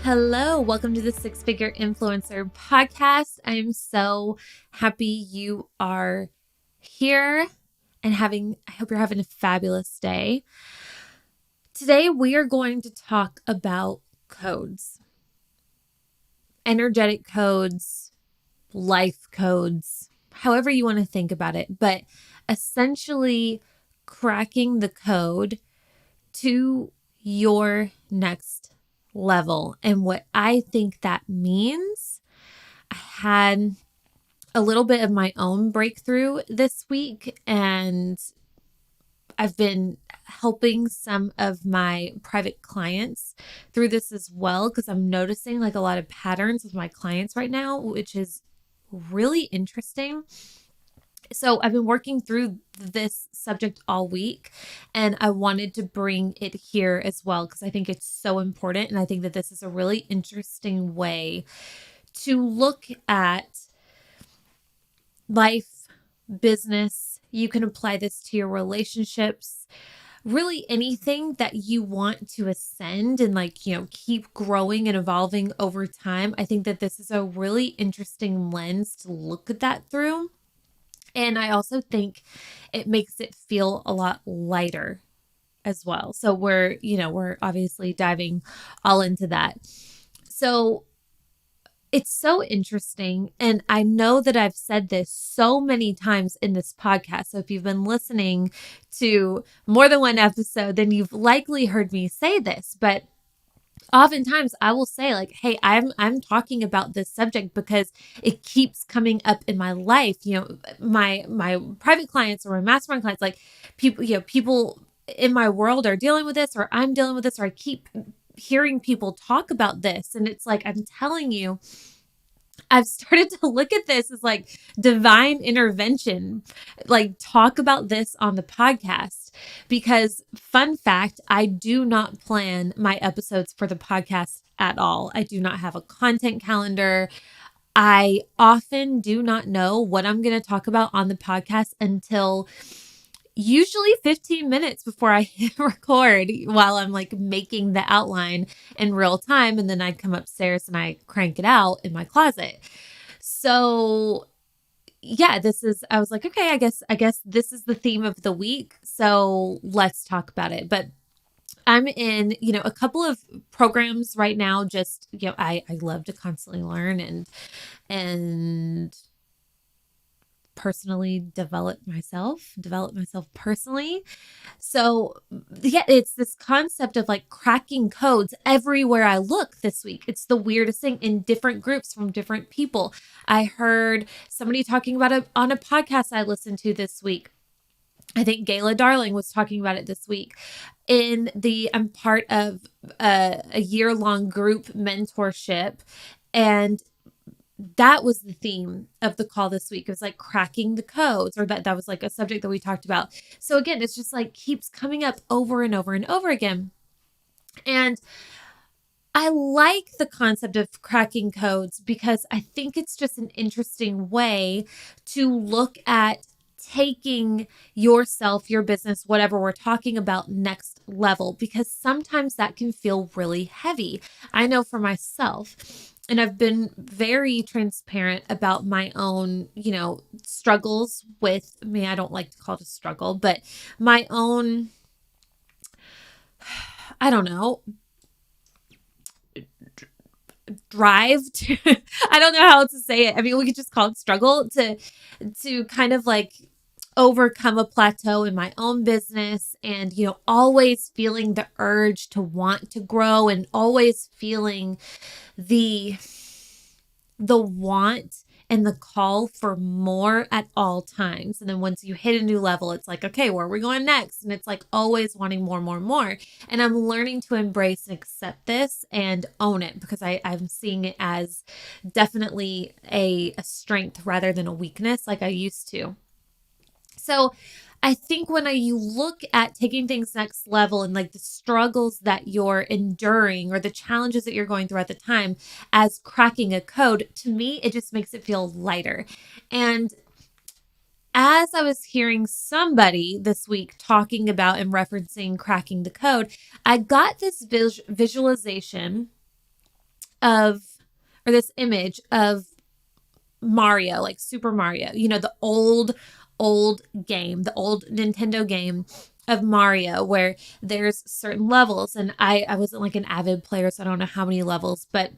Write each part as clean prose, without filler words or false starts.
Hello, welcome to the Six Figure Influencer Podcast. I'm so happy you are here and I hope you're having a fabulous day. Today, we are going to talk about codes, energetic codes, life codes, however you want to think about it, but essentially cracking the code to your next level. And what I think that means, I had a little bit of my own breakthrough this week, and I've been helping some of my private clients through this as well, because I'm noticing like a lot of patterns with my clients right now, which is really interesting. So I've been working through this subject all week, and I wanted to bring it here as well because I think it's so important. And I think that this is a really interesting way to look at life, business. You can apply this to your relationships, really anything that you want to ascend and keep growing and evolving over time. I think that this is a really interesting lens to look at that through. And I also think it makes it feel a lot lighter as well. So we're obviously diving all into that. So it's so interesting. And I know that I've said this so many times in this podcast. So if you've been listening to more than one episode, then you've likely heard me say this, but oftentimes I will say like, hey, I'm talking about this subject because it keeps coming up in my life. My private clients or my mastermind clients, like people in my world are dealing with this, or I'm dealing with this, or I keep hearing people talk about this. And it's like, I'm telling you, I've started to look at this as like divine intervention, like talk about this on the podcast. Because, fun fact, I do not plan my episodes for the podcast at all. I do not have a content calendar. I often do not know what I'm going to talk about on the podcast until usually 15 minutes before I hit record, while I'm like making the outline in real time. And then I'd come upstairs and I crank it out in my closet. So yeah, I was like, okay, I guess this is the theme of the week. So let's talk about it. But I'm in, a couple of programs right now. Just, I love to constantly learn and personally develop myself personally. So yeah, it's this concept of like cracking codes everywhere I look this week. It's the weirdest thing in different groups from different people. I heard somebody talking about it on a podcast I listened to this week. I think Gayla Darling was talking about it this week. I'm part of a year-long group mentorship, and that was the theme of the call this week. It was like cracking the codes, or that was like a subject that we talked about. So again, it's just like keeps coming up over and over and over again. And I like the concept of cracking codes because I think it's just an interesting way to look at taking yourself, your business, whatever we're talking about, next level, because sometimes that can feel really heavy. I know for myself, and I've been very transparent about my own, struggles with me. I don't like to call it a struggle, but my own, I don't know, drive to I don't know how else to say it. I mean, we could just call it struggle to kind of like overcome a plateau in my own business, and always feeling the urge to want to grow, and always feeling the want and the call for more at all times. And then once you hit a new level, it's like, okay, where are we going next? And it's like always wanting more, more, more. And I'm learning to embrace and accept this and own it, because I'm seeing it as definitely a strength rather than a weakness like I used to. So I think when you look at taking things next level and like the struggles that you're enduring or the challenges that you're going through at the time as cracking a code, to me, it just makes it feel lighter. And as I was hearing somebody this week talking about and referencing cracking the code, I got this visualization of, or this image of Mario, like Super Mario, the old game, the old Nintendo game of Mario, where there's certain levels. And I wasn't like an avid player, so I don't know how many levels, but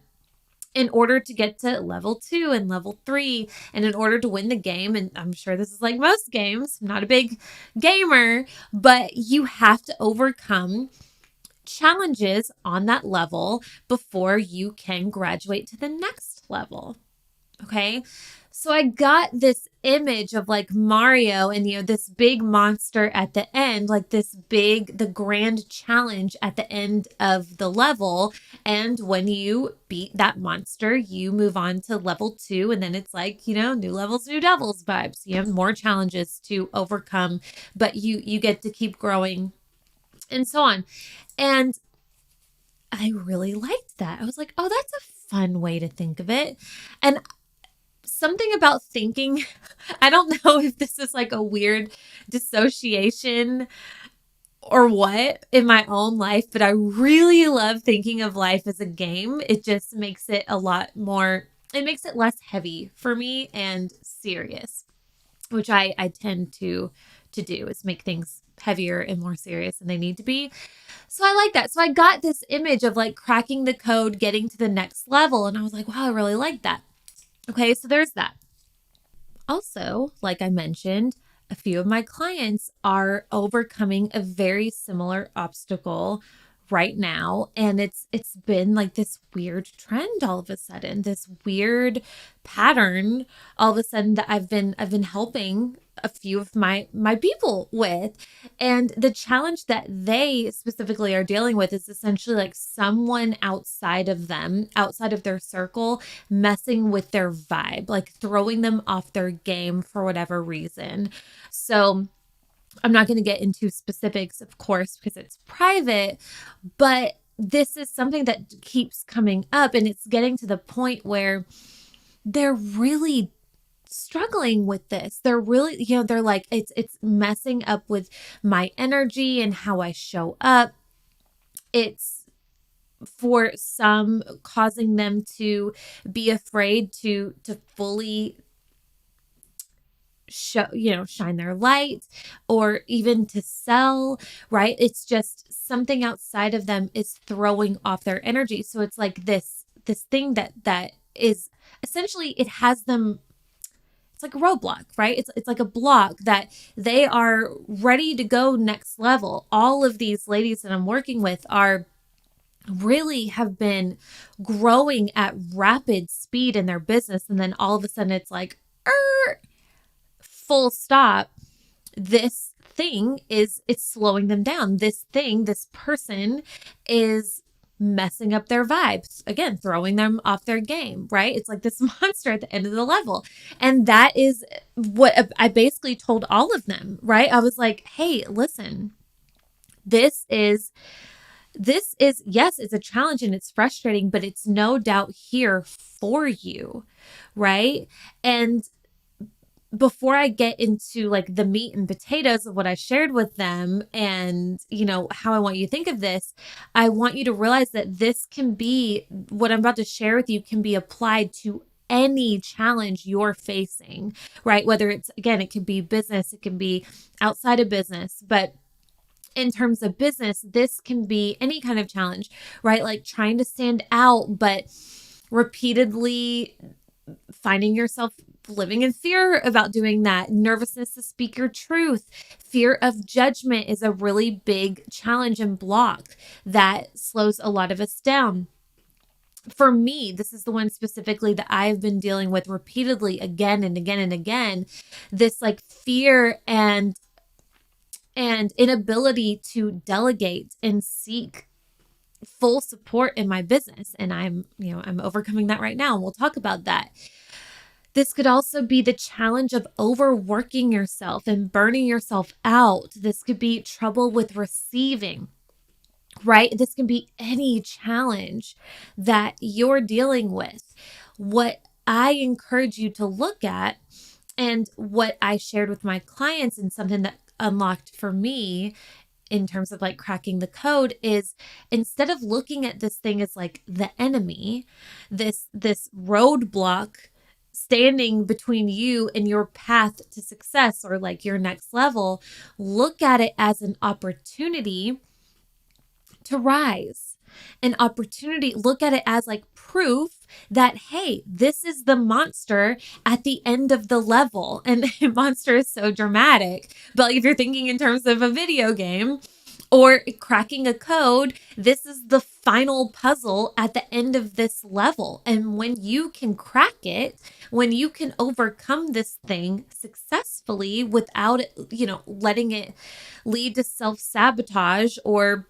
in order to get to level 2 and level 3, and in order to win the game, and I'm sure this is like most games, I'm not a big gamer, but you have to overcome challenges on that level before you can graduate to the next level. Okay. So I got this image of like Mario and, this big monster at the end, like the grand challenge at the end of the level. And when you beat that monster, you move on to level 2. And then it's like, new levels, new devils vibes. You have more challenges to overcome, but you get to keep growing and so on. And I really liked that. I was like, oh, that's a fun way to think of it. And something about thinking, I don't know if this is like a weird dissociation or what in my own life, but I really love thinking of life as a game. It just makes it a lot more, it makes it less heavy for me and serious, which I tend to do, is make things heavier and more serious than they need to be. So I like that. So I got this image of like cracking the code, getting to the next level. And I was like, wow, I really like that. Okay, so there's that. Also, like I mentioned, a few of my clients are overcoming a very similar obstacle right now, and it's been like this weird trend all of a sudden, this weird pattern all of a sudden that I've been helping a few of my people with. And the challenge that they specifically are dealing with is essentially like someone outside of them, outside of their circle, messing with their vibe, like throwing them off their game for whatever reason. So I'm not going to get into specifics, of course, because it's private, but this is something that keeps coming up, and it's getting to the point where they're really struggling with this. They're really, they're like, it's messing up with my energy and how I show up. It's, for some, causing them to be afraid to fully shine their light, or even to sell, right? It's just something outside of them is throwing off their energy. So it's like this thing that is essentially, it has them, it's like a roadblock, right? It's like a block that they are ready to go next level. All of these ladies that I'm working with are really have been growing at rapid speed in their business, and then all of a sudden it's like, full stop. This thing it's slowing them down. This person is messing up their vibes, again, throwing them off their game, right? It's like this monster at the end of the level. And that is what I basically told all of them, right? I was like, hey, listen, this is, yes, it's a challenge and it's frustrating, but it's no doubt here for you, right? And before I get into like the meat and potatoes of what I shared with them and, how I want you to think of this, I want you to realize that this can be, what I'm about to share with you can be applied to any challenge you're facing, right? Whether it's, again, it could be business, it can be outside of business, but in terms of business, this can be any kind of challenge, right? Like trying to stand out, but repeatedly finding yourself living in fear about doing that, nervousness to speak your truth, fear of judgment is a really big challenge and block that slows a lot of us down. For me, this is the one specifically that I've been dealing with repeatedly again and again and again, this like fear and inability to delegate and seek full support in my business. And I'm overcoming that right now, and we'll talk about that. This could also be the challenge of overworking yourself and burning yourself out. This could be trouble with receiving, right? This can be any challenge that you're dealing with. What I encourage you to look at, and what I shared with my clients, and something that unlocked for me, in terms of like cracking the code is instead of looking at this thing as like the enemy, this roadblock standing between you and your path to success or like your next level, look at it as an opportunity to rise. An opportunity, look at it as like proof that, hey, this is the monster at the end of the level. And monster is so dramatic. But like if you're thinking in terms of a video game, or cracking a code, this is the final puzzle at the end of this level. And when you can crack it, when you can overcome this thing successfully without it, letting it lead to self-sabotage or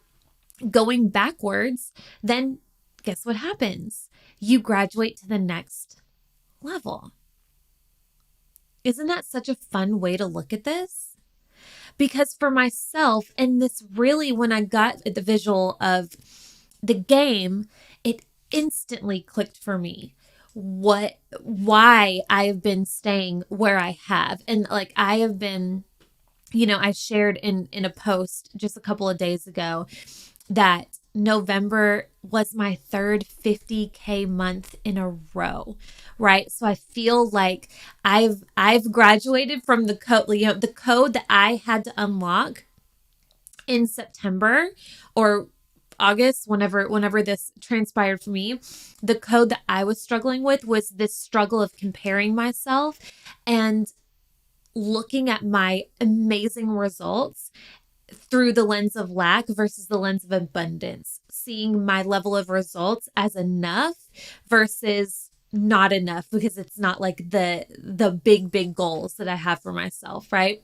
going backwards, then guess what happens? You graduate to the next level. Isn't that such a fun way to look at this? Because for myself, and this really, when I got the visual of the game, it instantly clicked for me why I have been staying where I have. And like I have been, I shared in a post just a couple of days ago that November was my third 50K month in a row, right? So I feel like I've graduated from the code, the code that I had to unlock in September or August, whenever this transpired for me. The code that I was struggling with was this struggle of comparing myself and looking at my amazing results through the lens of lack versus the lens of abundance, seeing my level of results as enough versus not enough, because it's not like the big goals that I have for myself, right?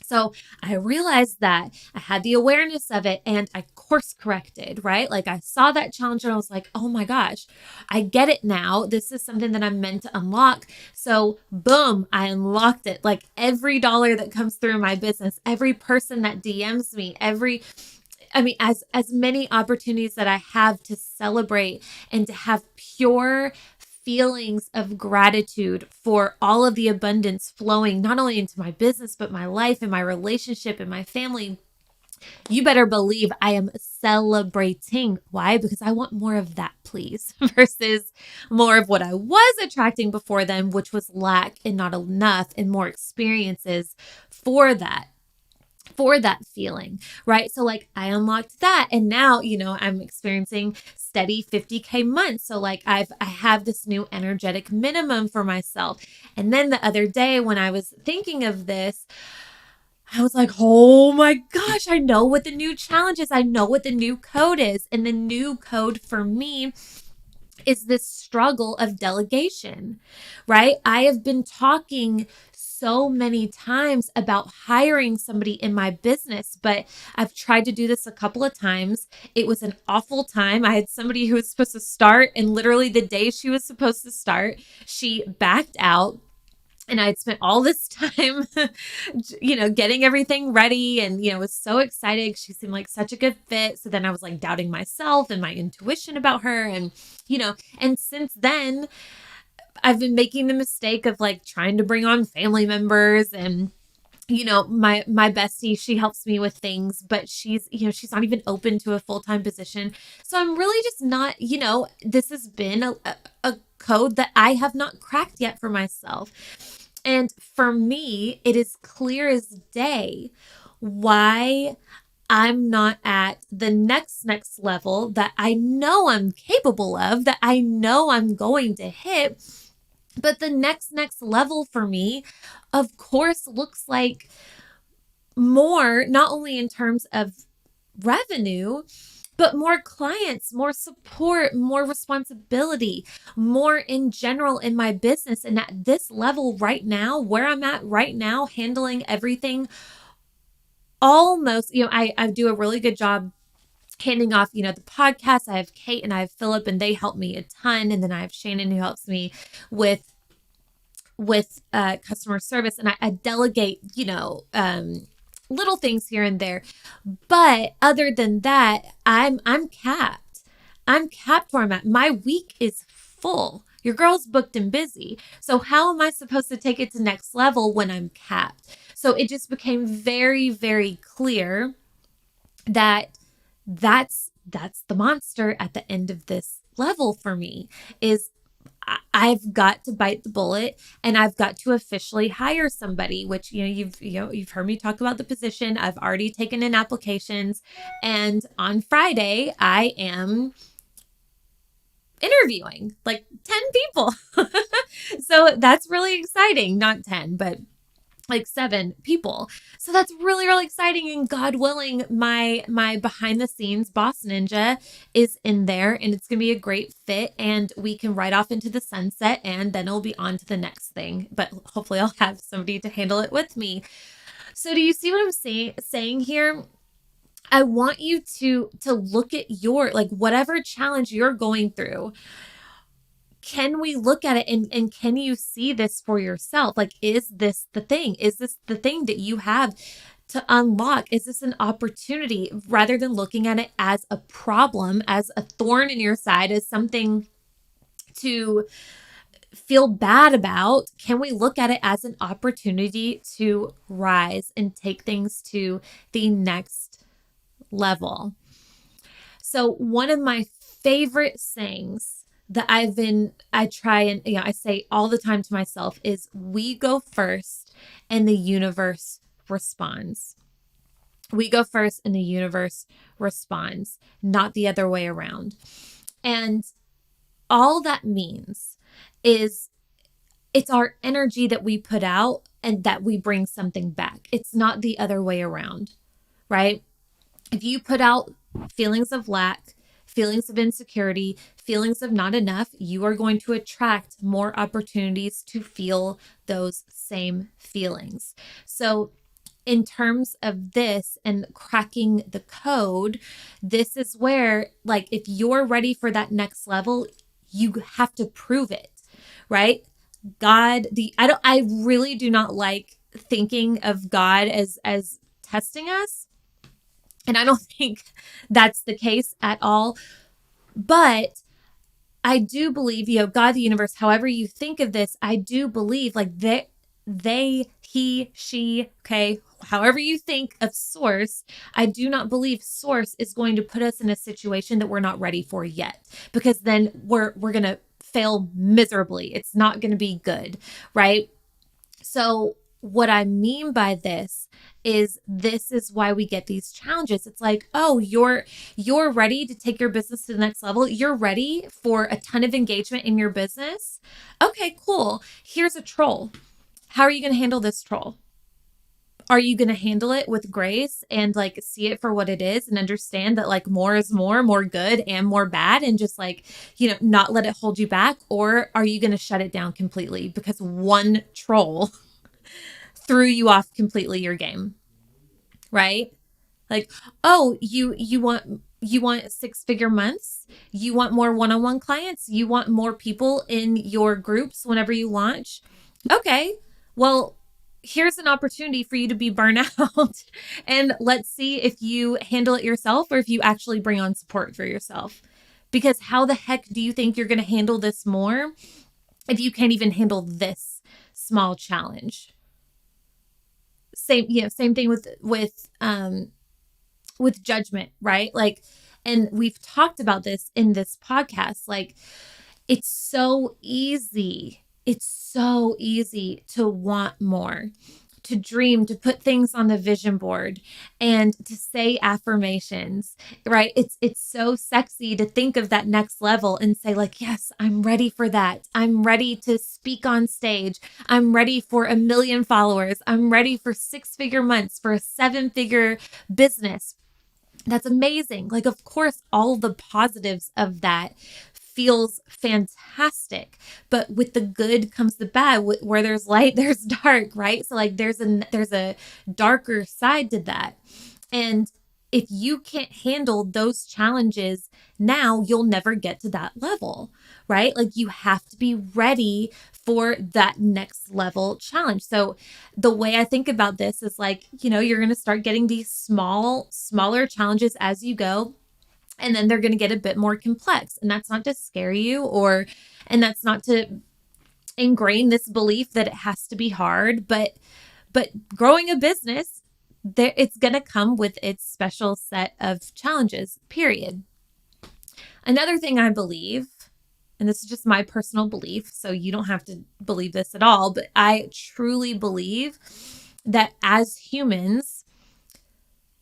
So I realized that I had the awareness of it and I course corrected, right? Like I saw that challenge and I was like, oh my gosh, I get it now. This is something that I'm meant to unlock. So boom, I unlocked it. Like every dollar that comes through my business, every person that DMs me, as many opportunities that I have to celebrate and to have pure feelings of gratitude for all of the abundance flowing not only into my business, but my life and my relationship and my family. You better believe I am celebrating. Why? Because I want more of that, please, versus more of what I was attracting before then, which was lack and not enough, and more experiences for that feeling, right? So like I unlocked that and now, I'm experiencing steady 50K months. So like I have this new energetic minimum for myself. And then the other day when I was thinking of this, I was like, oh my gosh, I know what the new challenge is. I know what the new code is. And the new code for me is this struggle of delegation, right? I have been talking so many times about hiring somebody in my business, but I've tried to do this a couple of times. It was an awful time. I had somebody who was supposed to start, and literally the day she was supposed to start, she backed out. And I'd spent all this time, getting everything ready and, was so excited. She seemed like such a good fit. So then I was like doubting myself and my intuition about her. And, and since then, I've been making the mistake of like trying to bring on family members and, my bestie, she helps me with things, but she's not even open to a full-time position. So I'm really just not, this has been a code that I have not cracked yet for myself. And for me, it is clear as day why I'm not at the next level that I know I'm capable of, that I know I'm going to hit. But the next level for me, of course, looks like more, not only in terms of revenue, but more clients, more support, more responsibility, more in general in my business. And at this level right now, where I'm at right now, handling everything almost, I do a really good job handing off, the podcast. I have Kate and I have Philip, and they help me a ton. And then I have Shannon who helps me with customer service, and I delegate, little things here and there. But other than that, I'm capped. I'm capped where I'm at. My week is full. Your girl's booked and busy. So how am I supposed to take it to next level when I'm capped? So it just became very, very clear that that's the monster at the end of this level for me is I've got to bite the bullet and I've got to officially hire somebody, which you've heard me talk about the position. I've already taken in applications, and on Friday I am interviewing like 10 people. So that's really exciting. Not 10, but like 7 people. So that's really, really exciting. And God willing, my behind the scenes boss ninja is in there, and it's gonna be a great fit, and we can ride off into the sunset, and then it'll be on to the next thing. But hopefully I'll have somebody to handle it with me. So do you see what I'm saying here? I want you to look at your, like, whatever challenge you're going through. Can we look at it and can you see this for yourself? Like, is this the thing? Is this the thing that you have to unlock? Is this an opportunity rather than looking at it as a problem, as a thorn in your side, as something to feel bad about? Can we look at it as an opportunity to rise and take things to the next level? So, one of my favorite sayings that I try and, I say all the time to myself is, we go first and the universe responds. We go first and the universe responds, not the other way around. And all that means is it's our energy that we put out and that we bring something back. It's not the other way around, right? If you put out feelings of lack, feelings of insecurity, feelings of not enough, you are going to attract more opportunities to feel those same feelings. So, in terms of this and cracking the code, this is where, like, if you're ready for that next level, you have to prove it, right? I really do not like thinking of God as testing us. And I don't think that's the case at all. But I do believe, God, the universe, however you think of this, I do believe like he, she, okay, however you think of source, I do not believe source is going to put us in a situation that we're not ready for yet, because then we're going to fail miserably. It's not going to be good, right? So what I mean by this is why we get these challenges. It's like, oh, you're ready to take your business to the next level. You're ready for a ton of engagement in your business. Okay, cool. Here's a troll. How are you going to handle this troll? Are you going to handle it with grace and like see it for what it is and understand that like more is more good and more bad, and just like, not let it hold you back? Or are you going to shut it down completely because one troll threw you off completely your game, right? Like, oh, you want 6-figure months? You want more one-on-one clients? You want more people in your groups whenever you launch? Okay, well, here's an opportunity for you to be burnt out. And let's see if you handle it yourself or if you actually bring on support for yourself. Because how the heck do you think you're going to handle this more if you can't even handle this small challenge? Same thing with judgment, right? Like, and we've talked about this in this podcast. Like, it's so easy. It's so easy to want more, to dream, to put things on the vision board and to say affirmations, right? It's so sexy to think of that next level and say like, yes, I'm ready for that. I'm ready to speak on stage. I'm ready for 1 million followers. I'm ready for 6-figure months, for a 7-figure business. That's amazing. Like, of course, all the positives of that feels fantastic, but with the good comes the bad. Where there's light, there's dark, right? So like there's a darker side to that. And if you can't handle those challenges now, you'll never get to that level, right? Like, you have to be ready for that next level challenge. So the way I think about this is like, you're going to start getting these smaller challenges as you go. And then they're going to get a bit more complex. And that's not to scare you and that's not to ingrain this belief that it has to be hard, but growing a business it's going to come with its special set of challenges, period. Another thing I believe, and this is just my personal belief, so you don't have to believe this at all, but I truly believe that as humans,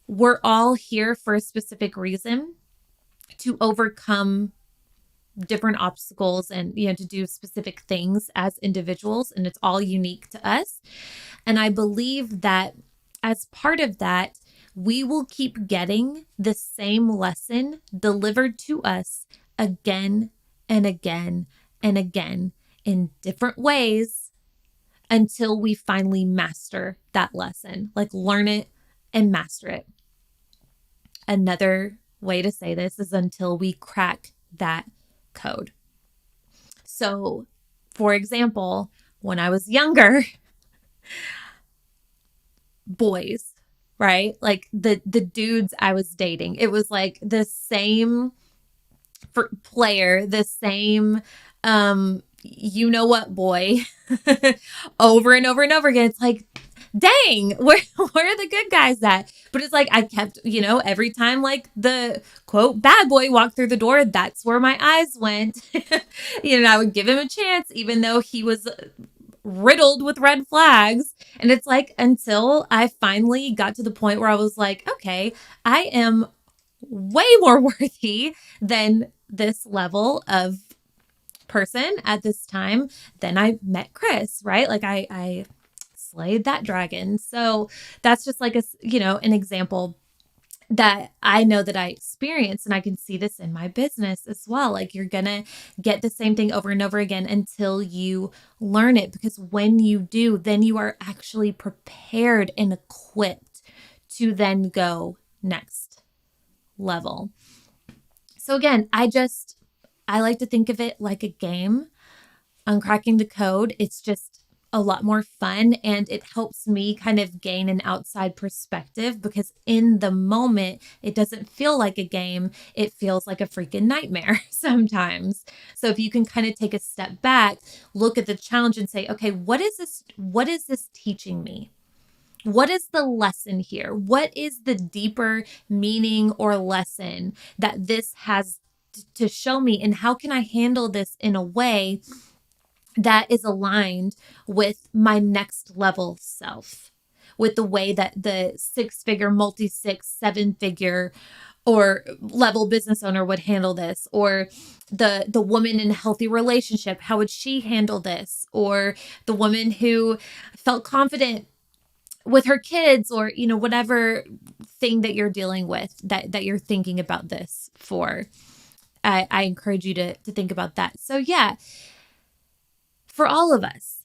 we're all here for a specific reason, to overcome different obstacles and, to do specific things as individuals, and it's all unique to us. And I believe that as part of that, we will keep getting the same lesson delivered to us again and again and again in different ways until we finally master that lesson, like learn it and master it. Another way to say this is until we crack that code. So, for example, when I was younger, boys, right? Like the dudes I was dating, it was like the same player, the same you know what boy over and over and over again. It's like, dang, where are the good guys at? But it's like I kept, every time like the quote bad boy walked through the door, that's where my eyes went. I would give him a chance even though he was riddled with red flags. And it's like until I finally got to the point where I was like, okay, I am way more worthy than this level of person at this time. Then I met Chris, right? Like I slayed that dragon. So that's just like an example that I know that I experienced, and I can see this in my business as well. Like you're going to get the same thing over and over again until you learn it, because when you do, then you are actually prepared and equipped to then go next level. So again, I like to think of it like a game. Uncracking the code, it's just a lot more fun, and it helps me kind of gain an outside perspective, because in the moment, it doesn't feel like a game. It feels like a freaking nightmare sometimes. So if you can kind of take a step back, look at the challenge and say, okay, what is this teaching me? What is the lesson here? What is the deeper meaning or lesson that this has to show me? And how can I handle this in a way that is aligned with my next level self, with the way that the 6-figure, multi-6, 7-figure or level business owner would handle this, or the woman in a healthy relationship, how would she handle this? Or the woman who felt confident with her kids, or whatever thing that you're dealing with, that you're thinking about this for. I encourage you to think about that. So yeah, for all of us,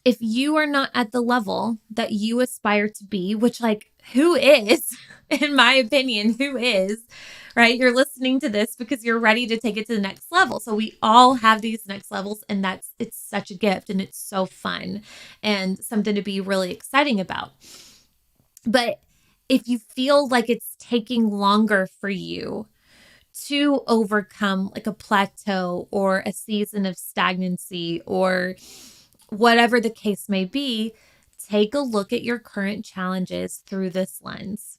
if you are not at the level that you aspire to be, which like who is, in my opinion, who is, right? You're listening to this because you're ready to take it to the next level. So we all have these next levels, and it's such a gift, and it's so fun and something to be really exciting about. But if you feel like it's taking longer for you to overcome like a plateau or a season of stagnancy or whatever the case may be, take a look at your current challenges through this lens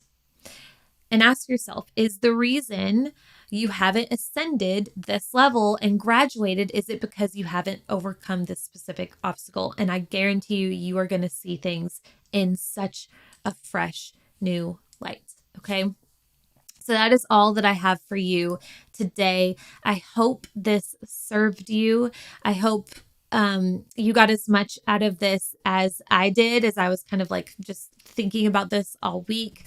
and ask yourself, is the reason you haven't ascended this level and graduated, is it because you haven't overcome this specific obstacle? And I guarantee you are going to see things in such a fresh new light. Okay. So that is all that I have for you today. I hope this served you. I hope you got as much out of this as I did, as I was kind of like just thinking about this all week.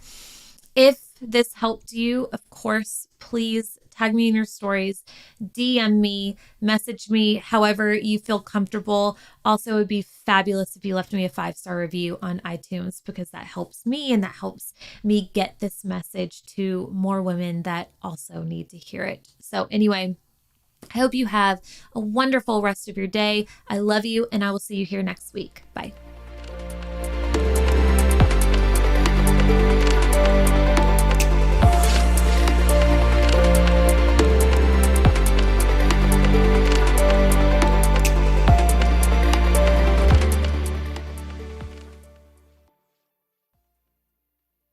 If this helped you, of course, please tag me in your stories, DM me, message me, however you feel comfortable. Also, it would be fabulous if you left me a 5-star review on iTunes, because that helps me and that helps me get this message to more women that also need to hear it. So anyway, I hope you have a wonderful rest of your day. I love you, and I will see you here next week. Bye.